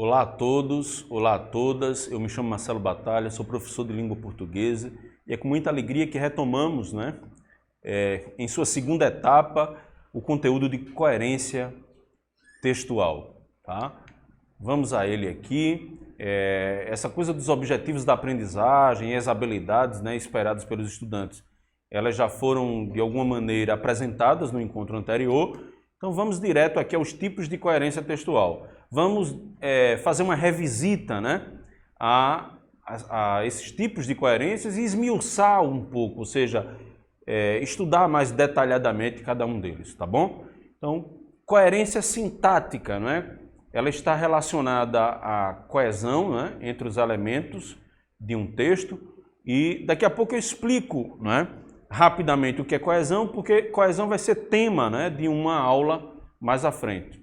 Olá a todos, olá a todas, eu me chamo Marcelo Batalha, sou professor de língua portuguesa e é com muita alegria que retomamos, em sua segunda etapa, o conteúdo de coerência textual. Tá? Vamos a ele aqui. Essa coisa dos objetivos da aprendizagem e as habilidades esperadas pelos estudantes, elas já foram de alguma maneira apresentadas no encontro anterior, então vamos direto aqui aos tipos de coerência textual. Vamos fazer uma revisita a esses tipos de coerências e esmiuçar um pouco, ou seja, estudar mais detalhadamente cada um deles, tá bom? Então, coerência sintática, ela está relacionada à coesão entre os elementos de um texto e daqui a pouco eu explico rapidamente o que é coesão, porque coesão vai ser tema de uma aula mais à frente.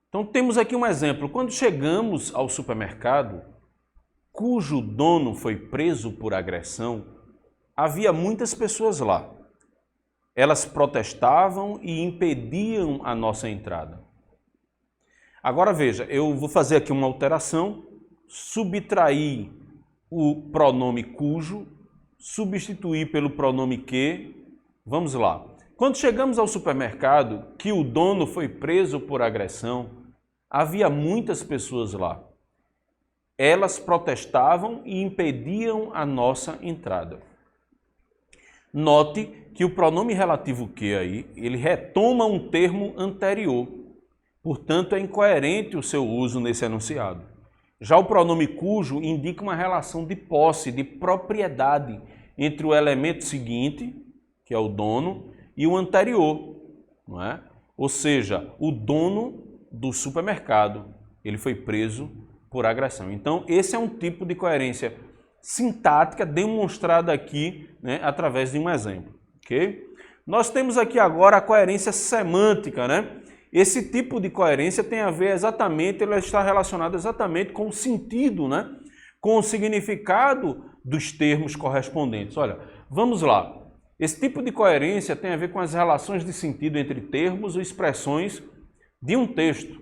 Então temos aqui um exemplo. Quando chegamos ao supermercado, cujo dono foi preso por agressão, havia muitas pessoas lá. Elas protestavam e impediam a nossa entrada. Agora veja, eu vou fazer aqui uma alteração, subtrair o pronome cujo, substituir pelo pronome que. Vamos lá. Quando chegamos ao supermercado, que o dono foi preso por agressão, havia muitas pessoas lá. Elas protestavam e impediam a nossa entrada. Note que o pronome relativo que aí, ele retoma um termo anterior. Portanto, é incoerente o seu uso nesse enunciado. Já o pronome cujo indica uma relação de posse, de propriedade entre o elemento seguinte, que é o dono, e o anterior, não é? Ou seja, o dono do supermercado, ele foi preso por agressão. Então, esse é um tipo de coerência sintática demonstrada aqui através de um exemplo, ok? Nós temos aqui agora a coerência semântica, Esse tipo de coerência tem a ver exatamente, ela está relacionada exatamente com o sentido, com o significado dos termos correspondentes. Olha, vamos lá. Esse tipo de coerência tem a ver com as relações de sentido entre termos ou expressões de um texto.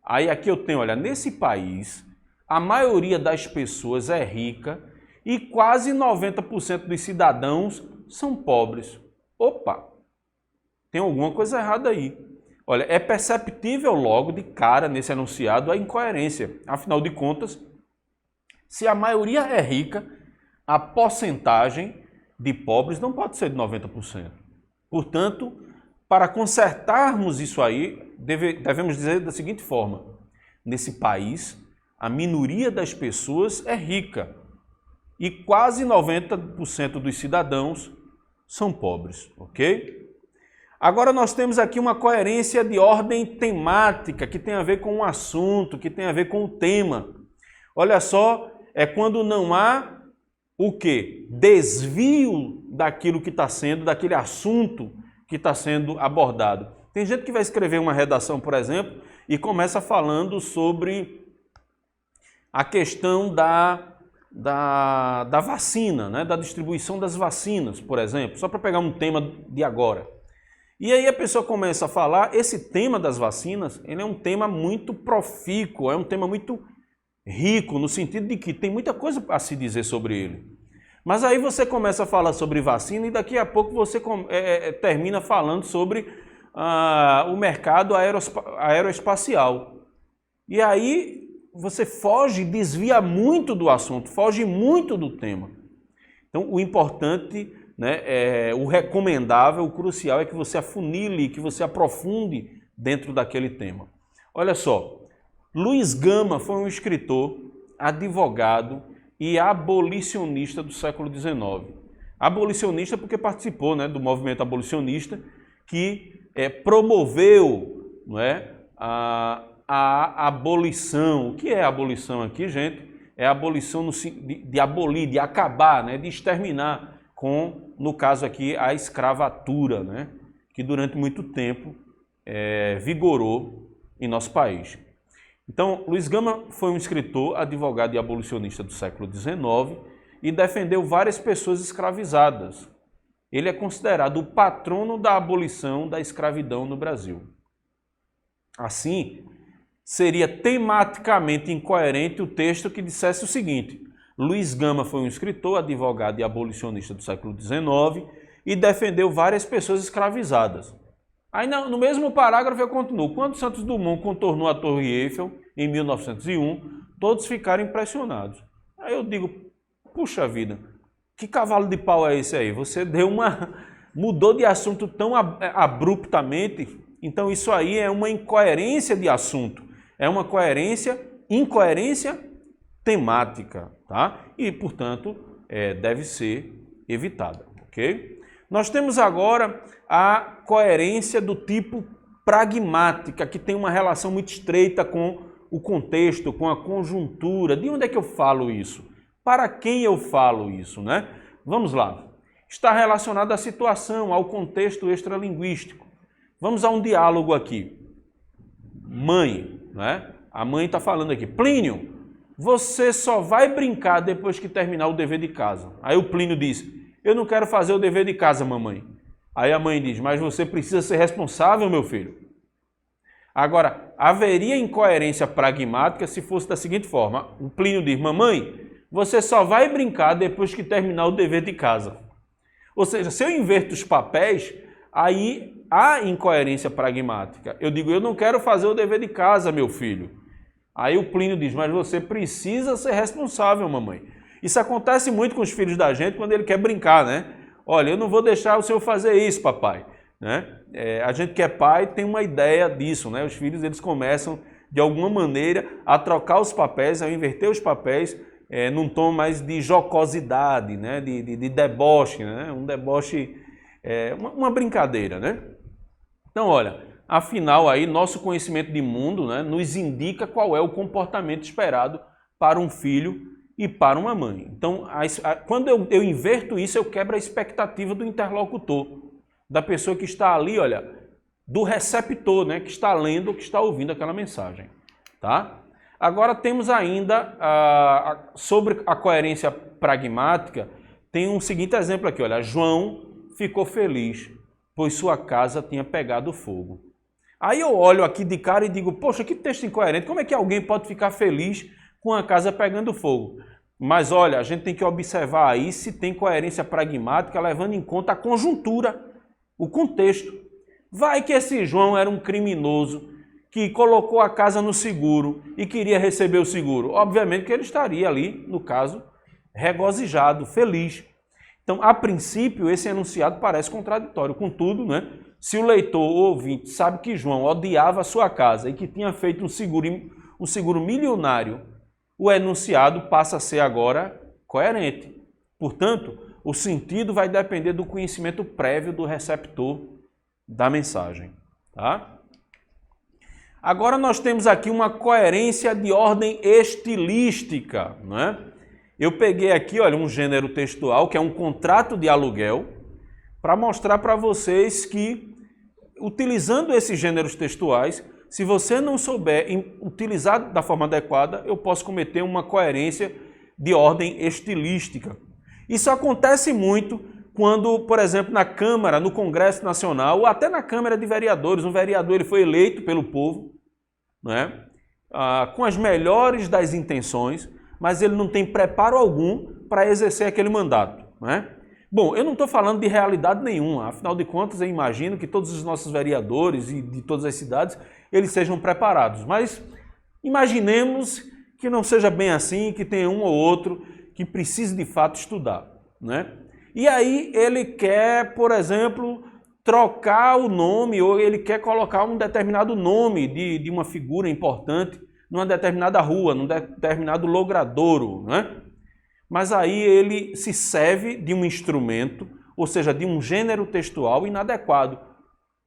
Aí aqui eu tenho, olha, nesse país, a maioria das pessoas é rica e quase 90% dos cidadãos são pobres. Opa, tem alguma coisa errada aí. Olha, é perceptível logo de cara nesse enunciado a incoerência. Afinal de contas, se a maioria é rica, a porcentagem de pobres não pode ser de 90%. Portanto, para consertarmos isso aí, devemos dizer da seguinte forma: nesse país, a minoria das pessoas é rica e quase 90% dos cidadãos são pobres, ok? Agora nós temos aqui uma coerência de ordem temática, que tem a ver com o assunto, que tem a ver com o tema. Olha só, é quando não há o quê? Desvio daquilo que está sendo, daquele assunto que está sendo abordado. Tem gente que vai escrever uma redação, por exemplo, e começa falando sobre a questão da vacina, da distribuição das vacinas, por exemplo, só para pegar um tema de agora. E aí a pessoa começa a falar, esse tema das vacinas, ele é um tema muito profícuo, é um tema muito rico, no sentido de que tem muita coisa a se dizer sobre ele. Mas aí você começa a falar sobre vacina e daqui a pouco você termina falando sobre o mercado aeroespacial. E aí você foge, desvia muito do assunto, foge muito do tema. Então o importante, o recomendável, o crucial é que você afunile, que você aprofunde dentro daquele tema. Olha só, Luiz Gama foi um escritor, advogado e abolicionista do século XIX. Abolicionista porque participou do movimento abolicionista que promoveu a abolição. O que é abolição aqui, gente? É a abolição de abolir, de acabar, de exterminar com, no caso aqui, a escravatura, que durante muito tempo vigorou em nosso país. Então, Luiz Gama foi um escritor, advogado e abolicionista do século XIX e defendeu várias pessoas escravizadas. Ele é considerado o patrono da abolição da escravidão no Brasil. Assim, seria tematicamente incoerente o texto que dissesse o seguinte: Luiz Gama foi um escritor, advogado e abolicionista do século XIX e defendeu várias pessoas escravizadas. Aí no mesmo parágrafo eu continuo: quando Santos Dumont contornou a Torre Eiffel em 1901, todos ficaram impressionados. Aí eu digo, puxa vida, que cavalo de pau é esse aí? Você mudou de assunto tão abruptamente. Então isso aí é uma incoerência de assunto, é uma incoerência temática, tá? E, portanto, deve ser evitada, ok? Nós temos agora a coerência do tipo pragmática, que tem uma relação muito estreita com o contexto, com a conjuntura. De onde é que eu falo isso? Para quem eu falo isso, né? Vamos lá. Está relacionado à situação, ao contexto extralinguístico. Vamos a um diálogo aqui. Mãe, né? A mãe está falando aqui: Plínio, você só vai brincar depois que terminar o dever de casa. Aí o Plínio diz: eu não quero fazer o dever de casa, mamãe. Aí a mãe diz: mas você precisa ser responsável, meu filho. Agora, haveria incoerência pragmática se fosse da seguinte forma: o Plínio diz: mamãe, você só vai brincar depois que terminar o dever de casa. Ou seja, se eu inverto os papéis, aí há incoerência pragmática. Eu digo: eu não quero fazer o dever de casa, meu filho. Aí o Plínio diz: mas você precisa ser responsável, mamãe. Isso acontece muito com os filhos da gente quando ele quer brincar, né? Olha, eu não vou deixar o senhor fazer isso, papai. Né? A gente que é pai tem uma ideia disso, né? Os filhos, eles começam, de alguma maneira, a trocar os papéis, a inverter os papéis, num tom mais de jocosidade, né? de deboche, né? Um deboche, uma brincadeira, né? Então, olha, afinal aí, nosso conhecimento de mundo, né, nos indica qual é o comportamento esperado para um filho e para uma mãe. Então, quando eu inverto isso, eu quebro a expectativa do interlocutor, da pessoa que está ali, olha, do receptor, né, que está lendo, que está ouvindo aquela mensagem, tá? Agora temos ainda, sobre a coerência pragmática, tem um seguinte exemplo aqui, olha: João ficou feliz, pois sua casa tinha pegado fogo. Aí eu olho aqui de cara e digo: poxa, que texto incoerente, como é que alguém pode ficar feliz com a casa pegando fogo? Mas olha, a gente tem que observar aí se tem coerência pragmática, levando em conta a conjuntura, o contexto. Vai que esse João era um criminoso que colocou a casa no seguro e queria receber o seguro. Obviamente que ele estaria ali, no caso, regozijado, feliz. Então, a princípio, esse enunciado parece contraditório. Contudo, né, se o leitor ou ouvinte sabe que João odiava a sua casa e que tinha feito um seguro milionário, o enunciado passa a ser agora coerente. Portanto, o sentido vai depender do conhecimento prévio do receptor da mensagem, tá? Agora nós temos aqui uma coerência de ordem estilística, não é? Eu peguei aqui, olha, um gênero textual, que é um contrato de aluguel, para mostrar para vocês que, utilizando esses gêneros textuais, se você não souber utilizar da forma adequada, eu posso cometer uma coerência de ordem estilística. Isso acontece muito quando, por exemplo, na Câmara, no Congresso Nacional, ou até na Câmara de Vereadores, um vereador ele foi eleito pelo povo, né, com as melhores das intenções, mas ele não tem preparo algum para exercer aquele mandato, né? Bom, eu não estou falando de realidade nenhuma, afinal de contas eu imagino que todos os nossos vereadores e de todas as cidades, eles sejam preparados, mas imaginemos que não seja bem assim, que tenha um ou outro que precise de fato estudar, né? E aí ele quer, por exemplo, trocar o nome, ou ele quer colocar um determinado nome de uma figura importante numa determinada rua, num determinado logradouro, né? Mas aí ele se serve de um instrumento, ou seja, de um gênero textual inadequado,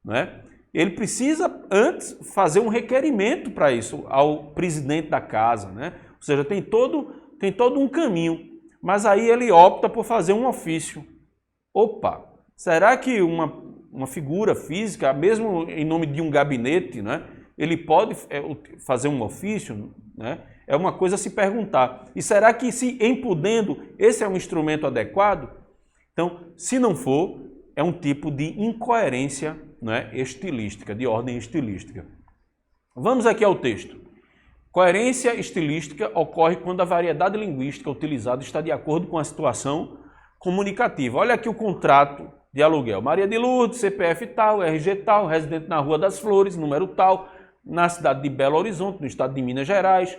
né? Ele precisa antes fazer um requerimento para isso ao presidente da casa, né? Ou seja, tem todo um caminho, mas aí ele opta por fazer um ofício. Opa, será que uma figura física, mesmo em nome de um gabinete, né, ele pode fazer um ofício? Né? É uma coisa a se perguntar. E será que, se em podendo, esse é um instrumento adequado? Então, se não for, é um tipo de incoerência, né, estilística, de ordem estilística. Vamos aqui ao texto. Coerência estilística ocorre quando a variedade linguística utilizada está de acordo com a situação comunicativa. Olha aqui o contrato de aluguel. Maria de Lourdes, CPF tal, RG tal, residente na Rua das Flores, número tal, na cidade de Belo Horizonte, no estado de Minas Gerais.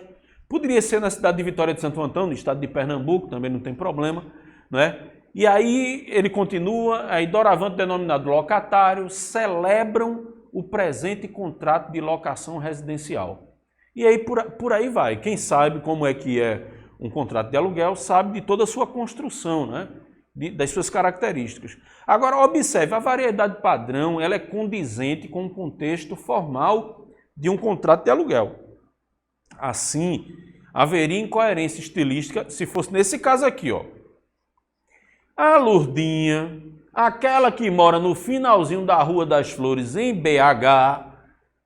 Poderia ser na cidade de Vitória de Santo Antão, no estado de Pernambuco, também não tem problema, não é? E aí ele continua, aí doravante denominado locatário, celebram o presente contrato de locação residencial. E aí por aí vai. Quem sabe como é que é um contrato de aluguel, sabe de toda a sua construção, né? Das suas características. Agora, observe, a variedade padrão ela é condizente com o contexto formal de um contrato de aluguel. Assim, haveria incoerência estilística se fosse nesse caso aqui, ó. A Lourdinha, aquela que mora no finalzinho da Rua das Flores em BH,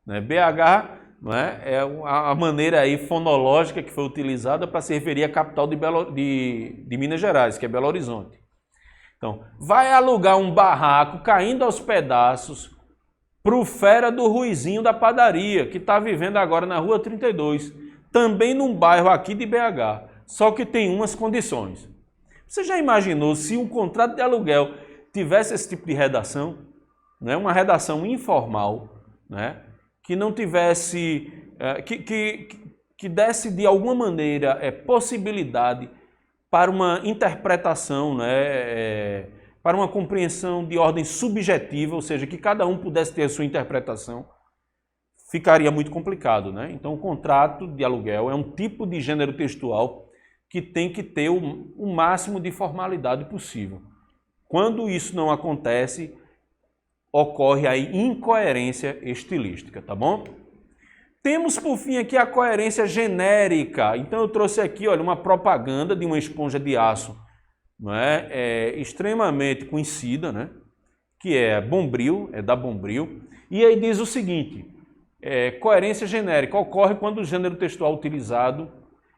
né? BH não é a maneira aí fonológica que foi utilizada para se referir à capital de Minas Gerais, que é Belo Horizonte. Então, vai alugar um barraco caindo aos pedaços para o fera do Ruizinho da padaria, que está vivendo agora na Rua 32, também num bairro aqui de BH, só que tem umas condições. Você já imaginou se um contrato de aluguel tivesse esse tipo de redação, né? Uma redação informal, né? Que não tivesse, que desse de alguma maneira possibilidade para uma interpretação, né, para uma compreensão de ordem subjetiva, ou seja, que cada um pudesse ter a sua interpretação, ficaria muito complicado, né? Então o contrato de aluguel é um tipo de gênero textual que tem que ter o máximo de formalidade possível. Quando isso não acontece, ocorre a incoerência estilística, tá bom? Temos, por fim, aqui a coerência genérica. Então, eu trouxe aqui, olha, uma propaganda de uma esponja de aço, não é? Extremamente conhecida, né? Que é Bombril, é da Bombril. E aí diz o seguinte, coerência genérica ocorre quando o gênero textual utilizado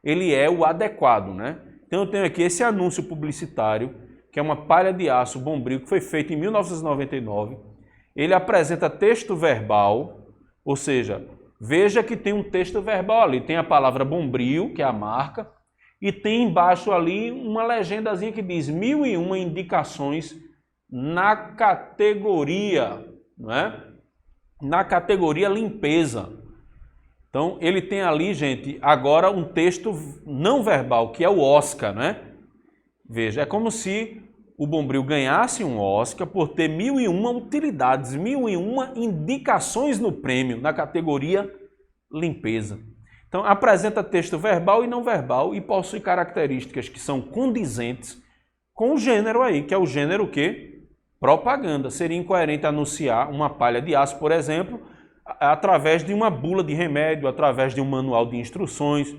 ele é o adequado, né? Então, eu tenho aqui esse anúncio publicitário, que é uma palha de aço Bombril, que foi feito em 1999. Ele apresenta texto verbal, ou seja, veja que tem um texto verbal ali. Tem a palavra Bombril, que é a marca, e tem embaixo ali uma legendazinha que diz 1001 indicações na categoria, não é? Na categoria limpeza. Então, ele tem ali, gente, agora um texto não verbal, que é o Oscar, né? Veja, é como se o Bombril ganhasse um Oscar por ter 1001 utilidades, 1001 indicações no prêmio, na categoria limpeza. Então, apresenta texto verbal e não verbal e possui características que são condizentes com o gênero aí, que é o gênero o quê? Propaganda. Seria incoerente anunciar uma palha de aço, por exemplo, através de uma bula de remédio, através de um manual de instruções,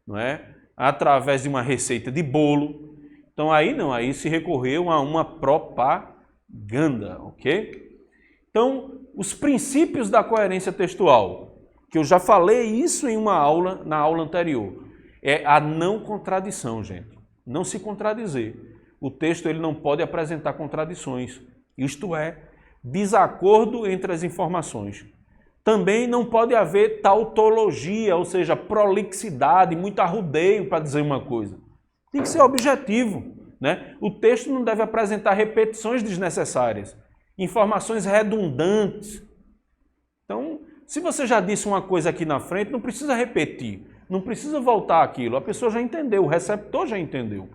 não é? Através de uma receita de bolo. Então aí não, aí se recorreu a uma propaganda, ok? Então, os princípios da coerência textual, que eu já falei isso em uma aula, na aula anterior, é a não contradição, gente. Não se contradizer. O texto ele não pode apresentar contradições, isto é, desacordo entre as informações. Também não pode haver tautologia, ou seja, prolixidade, muito arrudeio para dizer uma coisa. Tem que ser objetivo, né? O texto não deve apresentar repetições desnecessárias, informações redundantes. Então, se você já disse uma coisa aqui na frente, não precisa repetir, não precisa voltar àquilo, a pessoa já entendeu, o receptor já entendeu.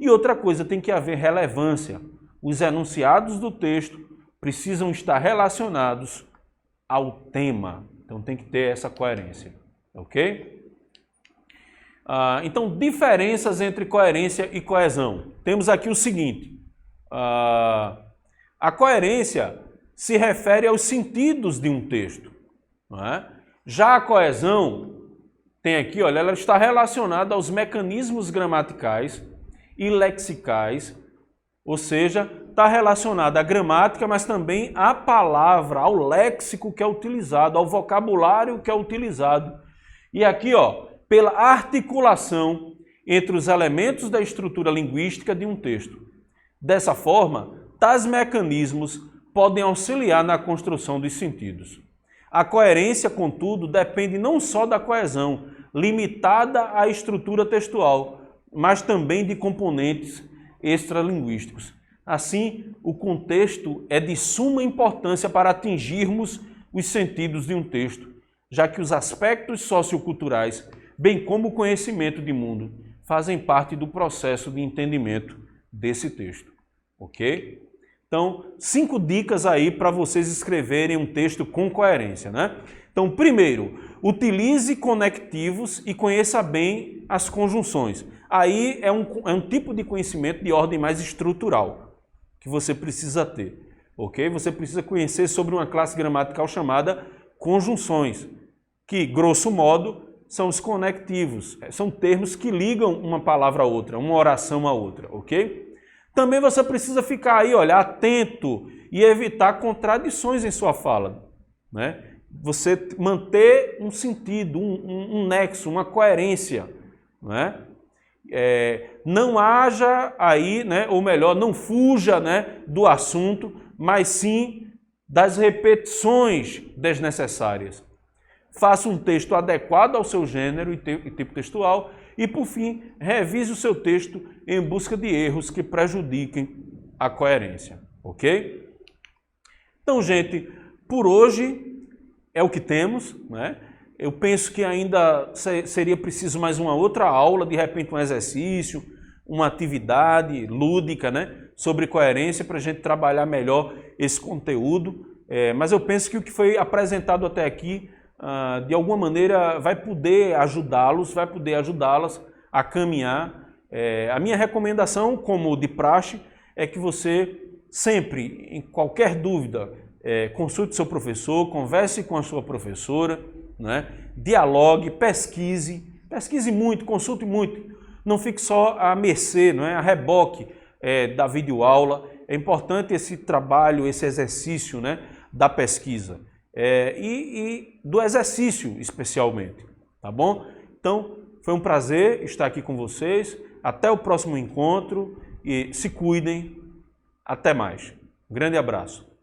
E outra coisa, tem que haver relevância. Os enunciados do texto precisam estar relacionados ao tema, então tem que ter essa coerência, ok? Então, diferenças entre coerência e coesão. Temos aqui o seguinte, a coerência se refere aos sentidos de um texto, não é? Já a coesão, tem aqui, olha, ela está relacionada aos mecanismos gramaticais e lexicais, ou seja, está relacionada à gramática, mas também à palavra, ao léxico que é utilizado, ao vocabulário que é utilizado. E aqui, ó, pela articulação entre os elementos da estrutura linguística de um texto. Dessa forma, tais mecanismos podem auxiliar na construção dos sentidos. A coerência, contudo, depende não só da coesão, limitada à estrutura textual, mas também de componentes extralinguísticos. Assim, o contexto é de suma importância para atingirmos os sentidos de um texto, já que os aspectos socioculturais, bem como o conhecimento de mundo, fazem parte do processo de entendimento desse texto. Ok? Então, 5 dicas aí para vocês escreverem um texto com coerência, né? Então, primeiro, utilize conectivos e conheça bem as conjunções. Aí é um tipo de conhecimento de ordem mais estrutural que você precisa ter, ok? Você precisa conhecer sobre uma classe gramatical chamada conjunções, que, grosso modo, são os conectivos. São termos que ligam uma palavra a outra, uma oração a outra, ok? Também você precisa ficar aí, olha, atento e evitar contradições em sua fala, né? Você manter um sentido, um nexo, uma coerência, né? Não haja aí, né, ou melhor, não fuja, né, do assunto, mas sim das repetições desnecessárias. Faça um texto adequado ao seu gênero e tipo textual e, por fim, revise o seu texto em busca de erros que prejudiquem a coerência, ok? Então, gente, por hoje é o que temos, né? Eu penso que ainda seria preciso mais uma outra aula, de repente um exercício, uma atividade lúdica, né, sobre coerência para a gente trabalhar melhor esse conteúdo. Mas eu penso que o que foi apresentado até aqui, de alguma maneira, vai poder ajudá-los, vai poder ajudá-las a caminhar. A minha recomendação, como de praxe, é que você sempre, em qualquer dúvida, consulte seu professor, converse com a sua professora, né? Dialogue, pesquise muito, consulte muito. Não fique só à mercê, não é? A reboque da videoaula. É importante esse trabalho, esse exercício, né, da pesquisa e do exercício especialmente, tá bom? Então, foi um prazer estar aqui com vocês. Até o próximo encontro e se cuidem. Até mais. Um grande abraço.